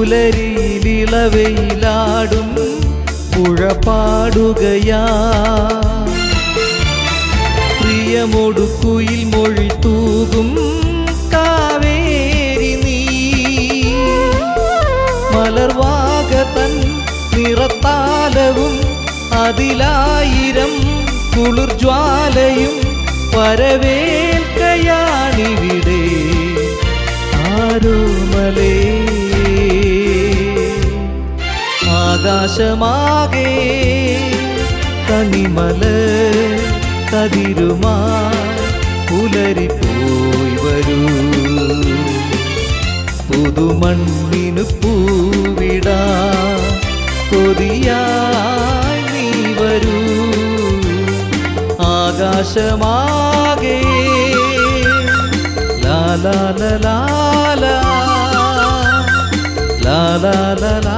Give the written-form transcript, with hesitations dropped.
പുലരിയിലിളവയിലാടും പുഴ പാടുകയാ പ്രിയമൊടുക്കുയിൽ മൊഴി തൂകും കാവേരി നീ മലർവാക തൻ നിറത്താലവും അതിലായിരം കുളിർജ്വാലയും വരവേൽക്കയാണിവിടെ ആരോമലേ ആകാശമാകെ തനിമല കതിരുമാ പുലരിപ്പോയി വരൂ പുതുമണ്ണിനു പൂവിടാ കൊതിയായി നീ വരൂ ആകാശമാകെ ലാ ലാ ലാ ലാ ലാ ലാ ലാ ലാ